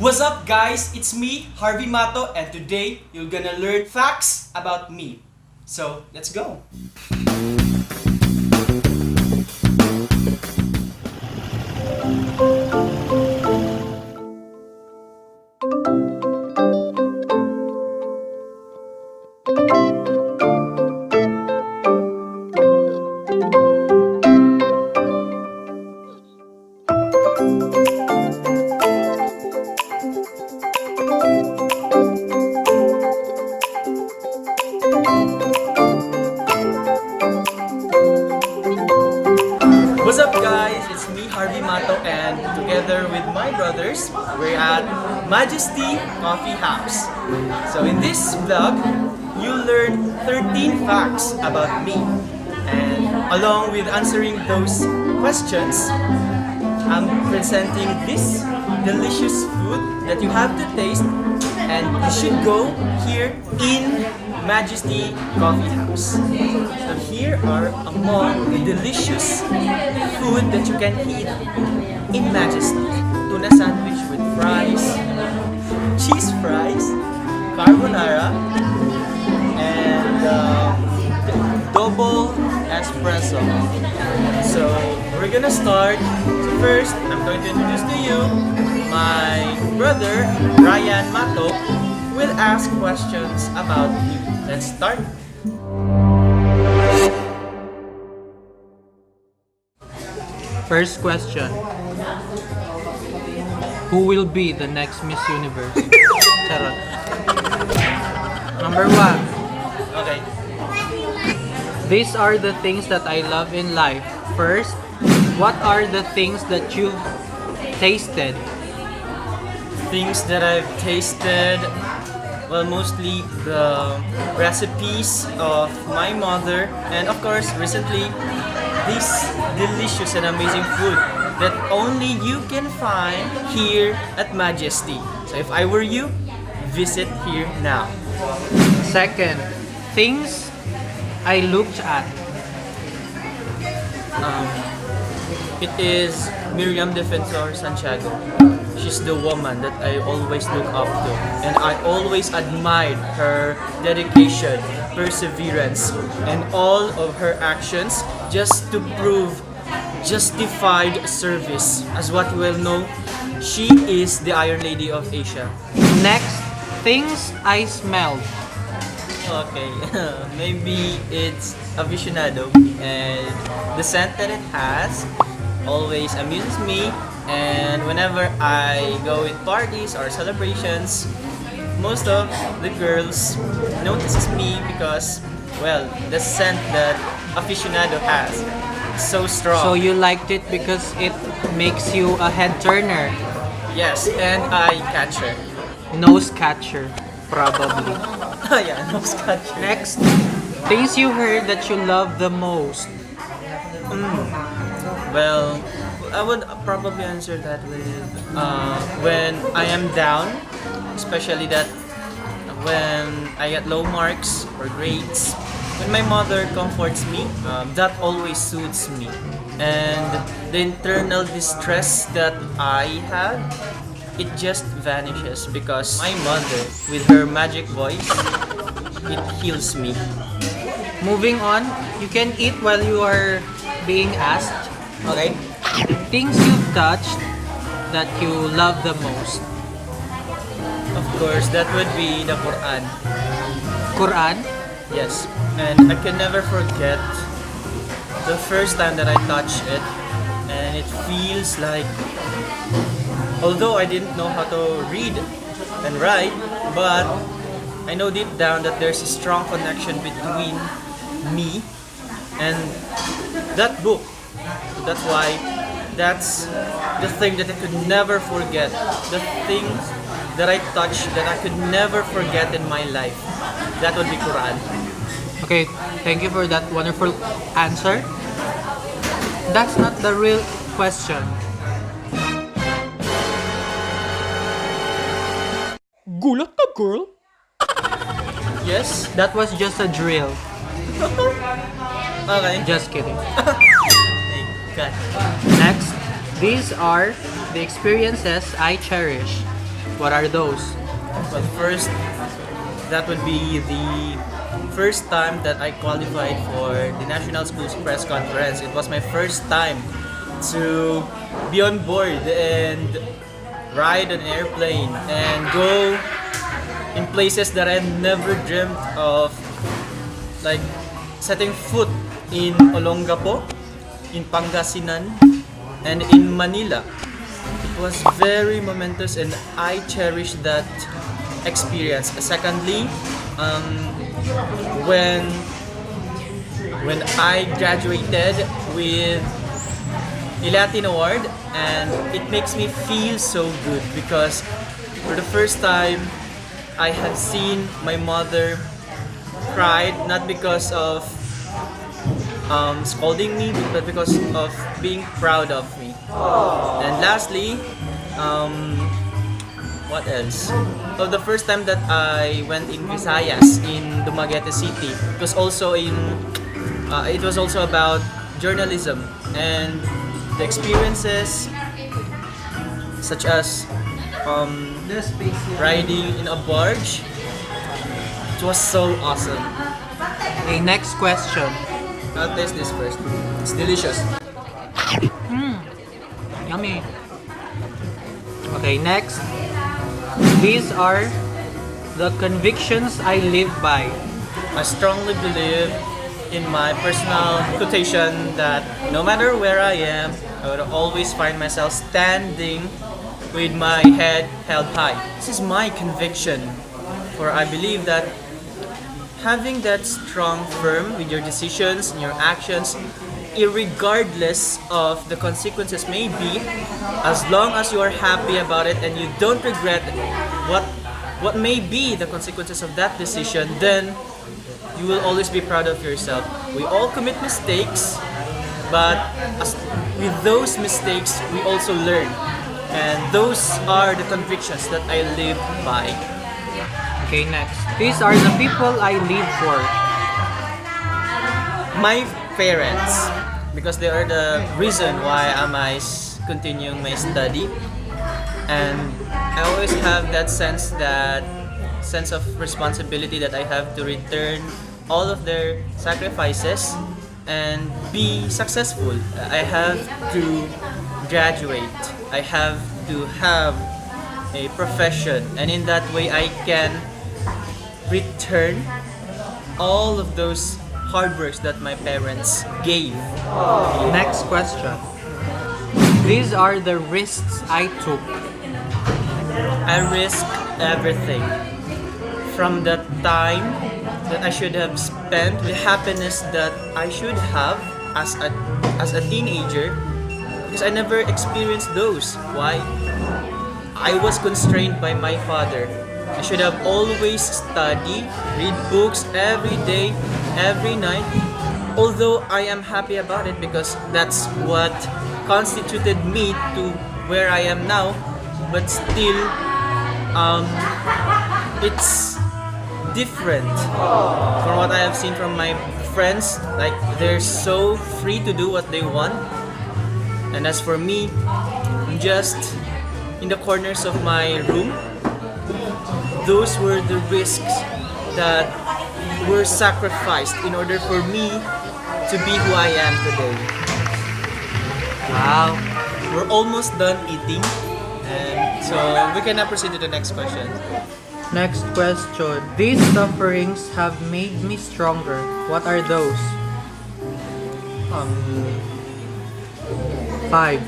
What's up guys? It's me, Harvey Mato, and today you're gonna learn facts about me. So, let's go! What's up guys? It's me, Harvey Mato, and together with my brothers, we're at Majestea Coffee House. So in this vlog, you'll learn 13 facts about me. And along with answering those questions, I'm presenting this delicious food that you have to taste, and you should go here in Majestea Coffee House. So here are among the delicious food that you can eat in Majestea. Tuna sandwich with fries, cheese fries, carbonara, and double espresso. So we're gonna start. So first, I'm going to introduce to you my brother, Ryan Mato, will ask questions about you. Let's start. First question. Who will be the next Miss Universe? Charot. Number 1. Okay. These are the things that I love in life. First, what are the things that you've tasted? Things that I've tasted, well, mostly the recipes of my mother, and of course, recently, this delicious and amazing food that only you can find here at Majestea. So if I were you, visit here now. Second, things I looked at. It is Miriam Defensor Santiago. She's the woman that I always look up to, and I always admired her dedication, perseverance, and all of her actions just to prove justified service. As what you well know, she is the Iron Lady of Asia. Next, things I smelled. Okay, maybe it's aficionado, and the scent that it has always amuses me, and whenever I go with parties or celebrations, most of the girls notices me because, well, the scent that aficionado has is so strong. So you liked it because it makes you a head turner. Yes, and eye catcher. Nose catcher, probably. Yeah, nose catcher. Next, things you heard that you love the most. Well, I would probably answer that with when I am down, especially that when I get low marks or grades. When my mother comforts me, that always suits me. And the internal distress that I had, it just vanishes because my mother, with her magic voice, it heals me. Moving on, you can eat while you are being asked. Okay? Things you've touched that you love the most. Of course, that would be the Quran. Quran? Yes. And I can never forget the first time that I touched it. And it feels like, although I didn't know how to read and write, but I know deep down that there's a strong connection between me and that book. That's why that's the thing that I could never forget. The thing that I touched that I could never forget in my life. That would be Quran. Okay, thank you for that wonderful answer. That's not the real question. Gulat ka, girl? Yes? That was just a drill. Okay. Just kidding. God. Next, these are the experiences I cherish. What are those? Well, first, that would be the first time that I qualified for the National Schools Press Conference. It was my first time to be on board and ride an airplane and go in places that I never dreamt of, like setting foot in Olongapo, in Pangasinan, and in Manila. It was very momentous and I cherish that experience. Secondly, when I graduated with a Latin award, and it makes me feel so good because for the first time I have seen my mother cried, not because of scolding me, but because of being proud of me. And lastly, what else? Oh, the first time that I went in Visayas in Dumaguete City, it was also about journalism and the experiences such as riding in a barge. It was so awesome. Okay, next question. I'll taste this first. It's delicious. Yummy. Okay, next. These are the convictions I live by. I strongly believe in my personal quotation that no matter where I am, I would always find myself standing with my head held high. This is my conviction, for I believe that having that strong firm with your decisions and your actions, irregardless of the consequences may be, as long as you are happy about it and you don't regret what may be the consequences of that decision, then you will always be proud of yourself. We all commit mistakes, but with those mistakes, we also learn. And those are the convictions that I live by. Okay, next. These are the people I live for. My parents, because they are the reason why am I continuing my study. And I always have that sense of responsibility that I have to return all of their sacrifices and be successful. I have to graduate. I have to have a profession, and in that way I can return all of those hard works that my parents gave. Next question. These are the risks I took. I risk everything, from the time that I should have spent, the happiness that I should have as a teenager, because I never experienced those. Why? I was constrained by my father. I should have always studied, read books every day, every night. Although I am happy about it because that's what constituted me to where I am now, but still, it's different from what I have seen from my friends. Like, they're so free to do what they want, and as for me, I'm just in the corners of my room. Those were the risks that were sacrificed in order for me to be who I am today. Wow. We're almost done eating, and so we can now proceed to the next question. Next question. These sufferings have made me stronger. What are those? 5,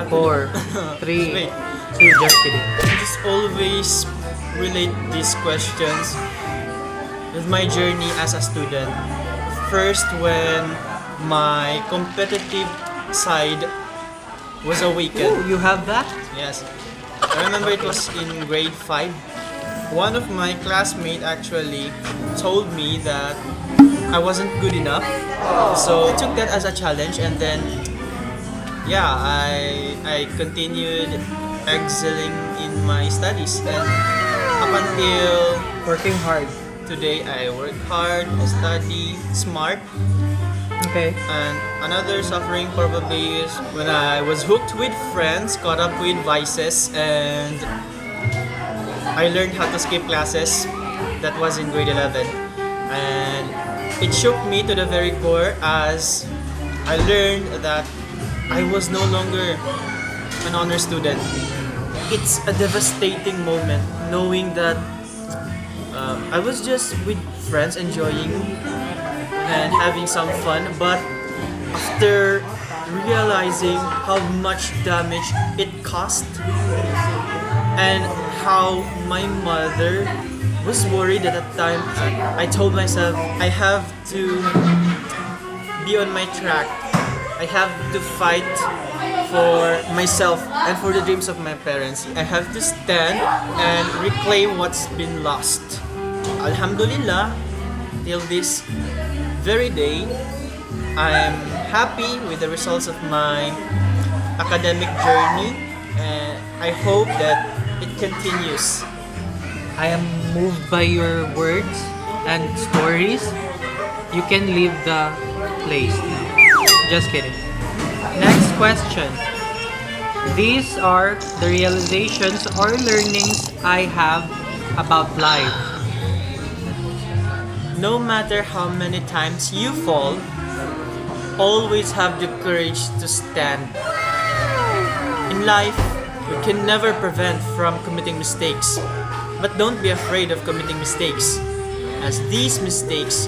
4, 3, Wait. 2, just kidding. I just always relate these questions with my journey as a student. First, when my competitive side was awakened. Oh, you have that? Yes. I remember it was in grade 5. One of my classmates actually told me that I wasn't good enough. So I took that as a challenge, and then I continued excelling in my studies, and up until Working hard. today I work hard, I study smart. Okay. And another suffering probably is when I was hooked with friends, caught up with vices, and I learned how to skip classes. That was in grade 11. And it shook me to the very core as I learned that I was no longer an honor student. It's a devastating moment knowing that I was just with friends enjoying and having some fun, but after realizing how much damage it caused and how my mother was worried at that time, I told myself I have to be on my track. I have to fight for myself and for the dreams of my parents. I have to stand and reclaim what's been lost. Alhamdulillah, till this very day, I'm happy with the results of my academic journey, and I hope that it continues. I am moved by your words and stories. You can leave the place now. Just kidding. Next question. These are the realizations or learnings I have about life. No matter how many times you fall, always have the courage to stand. In life, we can never prevent from committing mistakes, but don't be afraid of committing mistakes, as these mistakes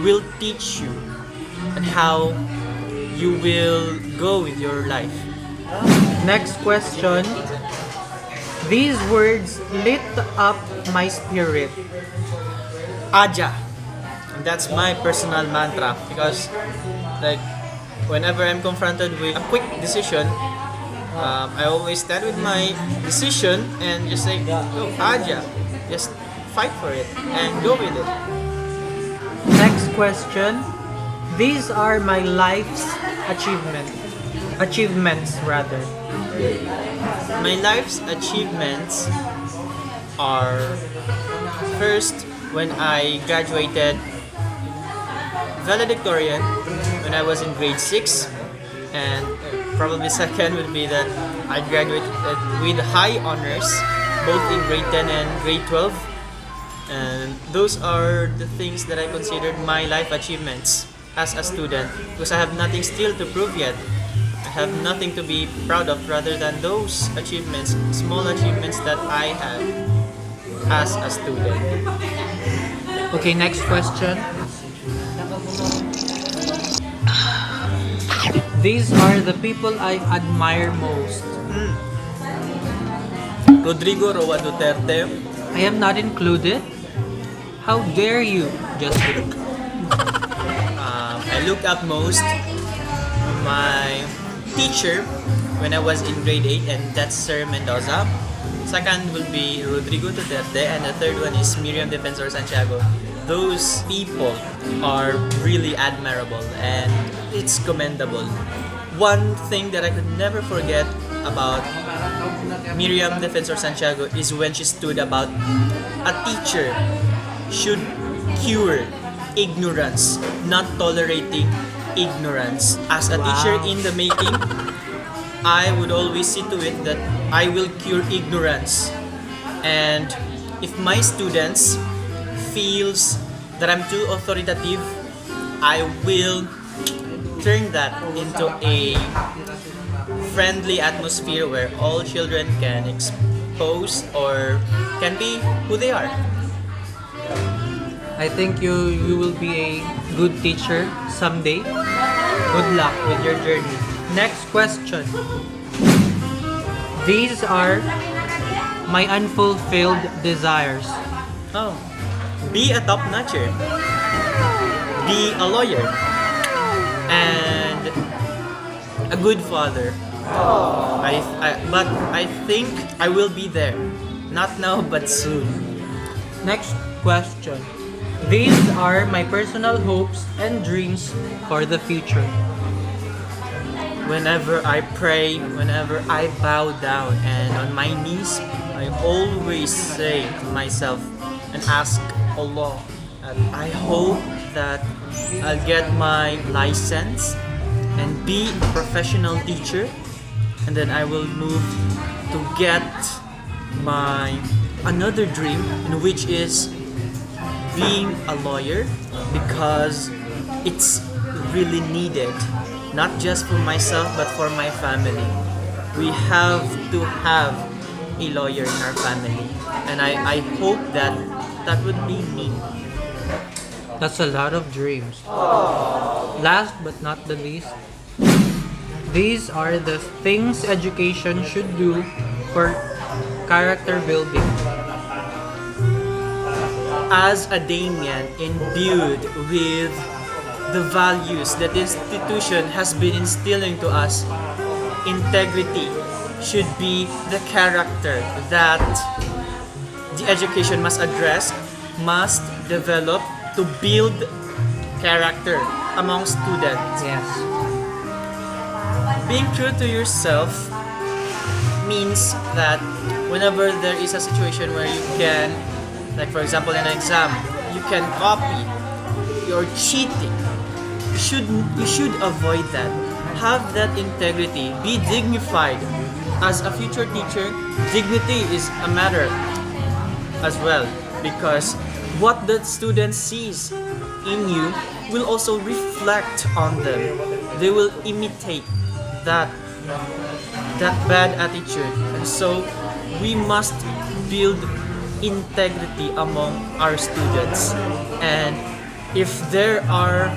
will teach you on how you will go with your life. Next question. These words lit up my spirit. Aja. And that's my personal mantra because like whenever I'm confronted with a quick decision, I always stand with my decision and just say, "Go, Aja." Just fight for it and go with it. Next question. These are my life's achievements rather. My life's achievements are first when I graduated valedictorian when I was in grade 6, and probably second would be that I graduated with high honors both in grade 10 and grade 12, and those are the things that I considered my life achievements as a student because I have nothing still to prove yet. I have nothing to be proud of rather than those achievements, small achievements that I have as a student. Okay, next question. These are the people I admire most. Rodrigo Roa Duterte. I am not included. How dare you? Just kidding. I looked up most my teacher when I was in grade 8, and that's Sir Mendoza. Second will be Rodrigo Duterte, and the third one is Miriam Defensor Santiago. Those people are really admirable and it's commendable. One thing that I could never forget about Miriam Defensor Santiago is when she stood about a teacher should cure ignorance, not tolerating ignorance. As a teacher in the making, I would always see to it that I will cure ignorance. And if my students feels that I'm too authoritative, I will turn that into a friendly atmosphere where all children can expose or can be who they are. I think you will be a good teacher someday. Good luck with your journey. Next question. These are my unfulfilled desires. Oh, be a top-notcher, be a lawyer, and a good father. But I think I will be there. Not now, but soon. Next question. These are my personal hopes and dreams for the future. Whenever I pray, whenever I bow down and on my knees, I always say to myself and ask Allah that I hope that I'll get my license and be a professional teacher, and then I will move to get my another dream, in which is being a lawyer, because it's really needed, not just for myself but for my family. We have to have a lawyer in our family, and I hope that that would be me. That's a lot of dreams. Last but not the least, these are the things education should do for character building. As a Damien imbued with the values that the institution has been instilling to us, integrity should be the character that the education must address, must develop to build character among students. Yes. Being true to yourself means that whenever there is a situation where you can, like for example in an exam, you can copy, you're cheating, you should avoid that. Have that integrity, be dignified. As a future teacher, dignity is a matter as well, because what the student sees in you will also reflect on them. They will imitate that bad attitude, and so we must build integrity among our students. And if there are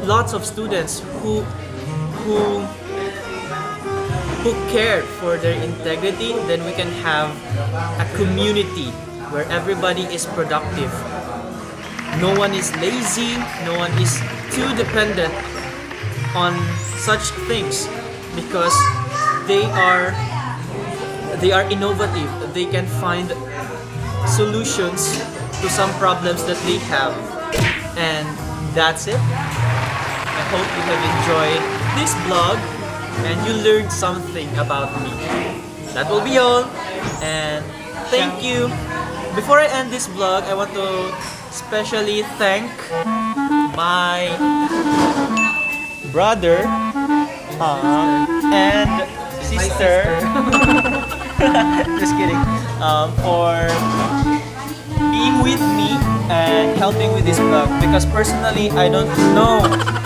lots of students who care for their integrity, then we can have a community where everybody is productive. No one is lazy, no one is too dependent on such things, because they are innovative. They can find solutions to some problems that they have. And that's it. I hope you have enjoyed this vlog and you learned something about me. That will be all, and thank you. Before I end this vlog, I want to especially thank my brother and sister, just kidding, for being with me and helping with this vlog, because personally I don't know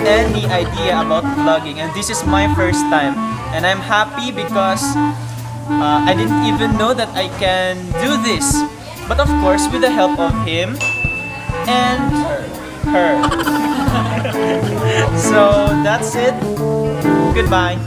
any idea about vlogging, and this is my first time, and I'm happy because I didn't even know that I can do this, but of course with the help of him and her. So that's it. Goodbye.